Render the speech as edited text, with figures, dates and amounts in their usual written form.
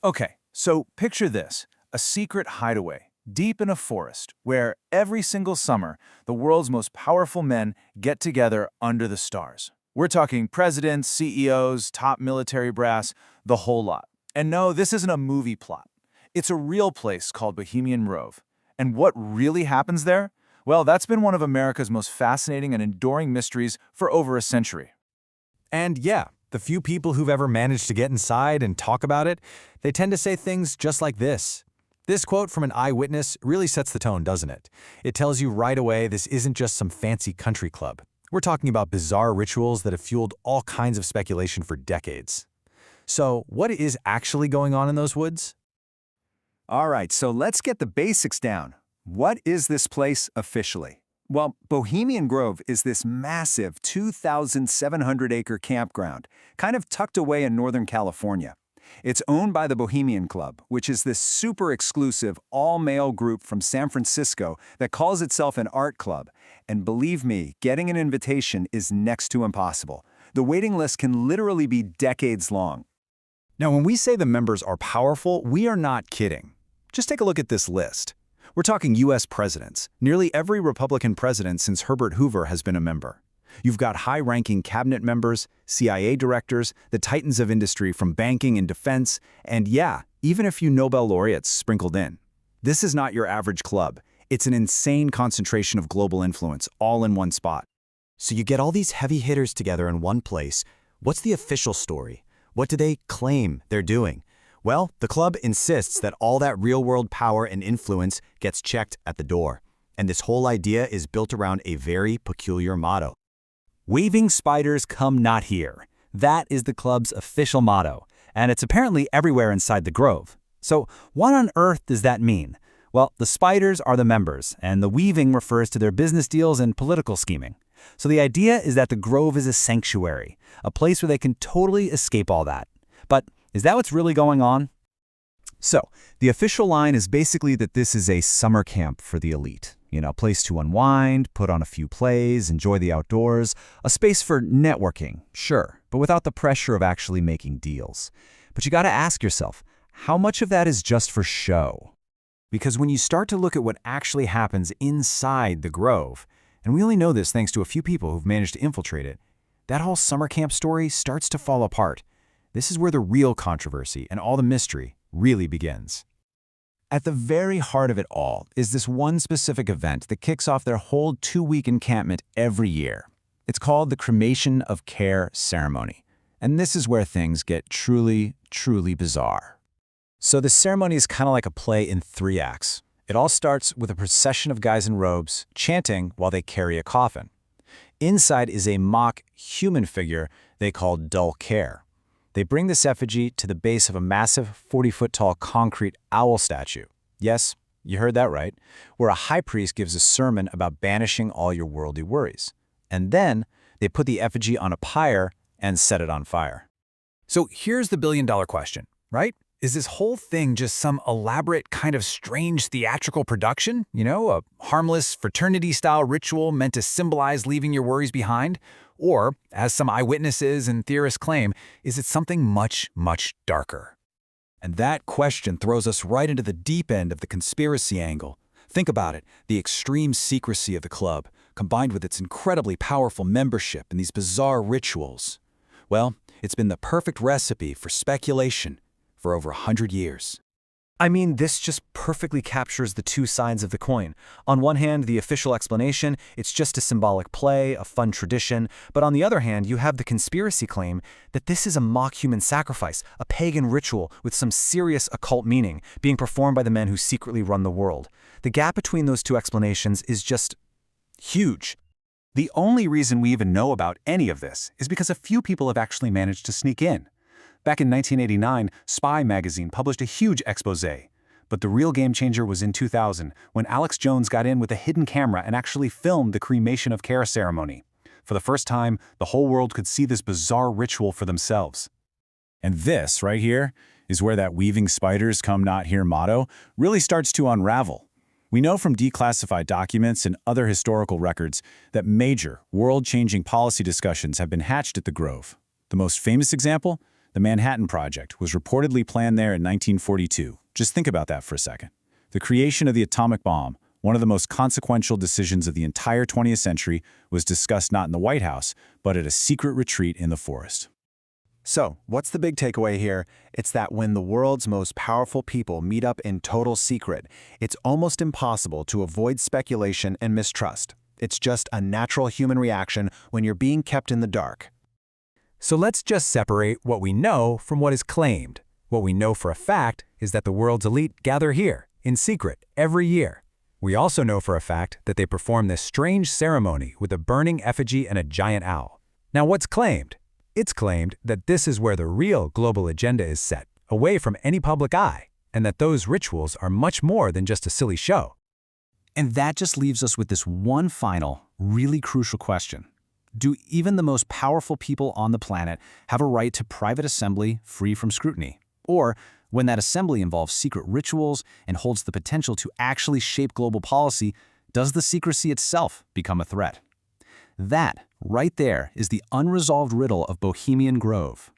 Okay, so picture this, a secret hideaway, deep in a forest, where every single summer, the world's most powerful men get together under the stars. We're talking presidents, CEOs, top military brass, the whole lot. And no, this isn't a movie plot. It's a real place called Bohemian Grove. And what really happens there? Well, that's been one of America's most fascinating and enduring mysteries for over a century. And yeah, the few people who've ever managed to get inside and talk about it, they tend to say things just like this. This quote from an eyewitness really sets the tone, doesn't it? It tells you right away this isn't just some fancy country club. We're talking about bizarre rituals that have fueled all kinds of speculation for decades. So, what is actually going on in those woods? All right, so let's get the basics down. What is this place officially? Well, Bohemian Grove is this massive 2,700-acre campground, kind of tucked away in Northern California. It's owned by the Bohemian Club, which is this super exclusive, all-male group from San Francisco that calls itself an art club. And believe me, getting an invitation is next to impossible. The waiting list can literally be decades long. Now, when we say the members are powerful, we are not kidding. Just take a look at this list. We're talking U.S. presidents. Nearly every Republican president since Herbert Hoover has been a member. You've got high-ranking cabinet members, CIA directors, the titans of industry from banking and defense, and yeah, even a few Nobel laureates sprinkled in. This is not your average club. It's an insane concentration of global influence, all in one spot. So you get all these heavy hitters together in one place. What's the official story? What do they claim they're doing? Well, the club insists that all that real-world power and influence gets checked at the door. And this whole idea is built around a very peculiar motto. Waving spiders come not here. That is the club's official motto, and it's apparently everywhere inside the Grove. So what on earth does that mean? Well, the spiders are the members, and the weaving refers to their business deals and political scheming. So the idea is that the Grove is a sanctuary, a place where they can totally escape all that. But is that what's really going on? So, the official line is basically that this is a summer camp for the elite. A place to unwind, put on a few plays, enjoy the outdoors, a space for networking, sure, but without the pressure of actually making deals. But you gotta ask yourself, how much of that is just for show? Because when you start to look at what actually happens inside the Grove, and we only know this thanks to a few people who've managed to infiltrate it, that whole summer camp story starts to fall apart. This is where the real controversy and all the mystery really begins. At the very heart of it all is this one specific event that kicks off their whole 2-week encampment every year. It's called the Cremation of Care ceremony. And this is where things get truly, truly bizarre. So the ceremony is kind of like a play in 3 acts. It all starts with a procession of guys in robes chanting while they carry a coffin. Inside is a mock human figure they call Dull Care. They bring this effigy to the base of a massive 40-foot-tall concrete owl statue. Yes, you heard that right, where a high priest gives a sermon about banishing all your worldly worries. And then they put the effigy on a pyre and set it on fire. So here's the billion-dollar question, right? Is this whole thing just some elaborate kind of strange theatrical production? A harmless fraternity-style ritual meant to symbolize leaving your worries behind? Or, as some eyewitnesses and theorists claim, is it something much, much darker? And that question throws us right into the deep end of the conspiracy angle. Think about it, the extreme secrecy of the club, combined with its incredibly powerful membership and these bizarre rituals. Well, it's been the perfect recipe for speculation for over 100 years. I mean, this just perfectly captures the two sides of the coin. On one hand, the official explanation, it's just a symbolic play, a fun tradition. But on the other hand, you have the conspiracy claim that this is a mock human sacrifice, a pagan ritual with some serious occult meaning, being performed by the men who secretly run the world. The gap between those two explanations is just huge. The only reason we even know about any of this is because a few people have actually managed to sneak in. Back in 1989, Spy magazine published a huge exposé. But the real game changer was in 2000, when Alex Jones got in with a hidden camera and actually filmed the Cremation of Care ceremony. For the first time, the whole world could see this bizarre ritual for themselves. And this, right here, is where that weaving spiders come not here motto really starts to unravel. We know from declassified documents and other historical records that major, world-changing policy discussions have been hatched at the Grove. The most famous example? The Manhattan Project was reportedly planned there in 1942. Just think about that for a second. The creation of the atomic bomb, one of the most consequential decisions of the entire 20th century, was discussed not in the White House, but at a secret retreat in the forest. So, what's the big takeaway here? It's that when the world's most powerful people meet up in total secret, it's almost impossible to avoid speculation and mistrust. It's just a natural human reaction when you're being kept in the dark. So let's just separate what we know from what is claimed. What we know for a fact is that the world's elite gather here, in secret, every year. We also know for a fact that they perform this strange ceremony with a burning effigy and a giant owl. Now what's claimed? It's claimed that this is where the real global agenda is set, away from any public eye, and that those rituals are much more than just a silly show. And that just leaves us with this one final, really crucial question. Do even the most powerful people on the planet have a right to private assembly free from scrutiny? Or, when that assembly involves secret rituals and holds the potential to actually shape global policy, does the secrecy itself become a threat? That, right there, is the unresolved riddle of Bohemian Grove.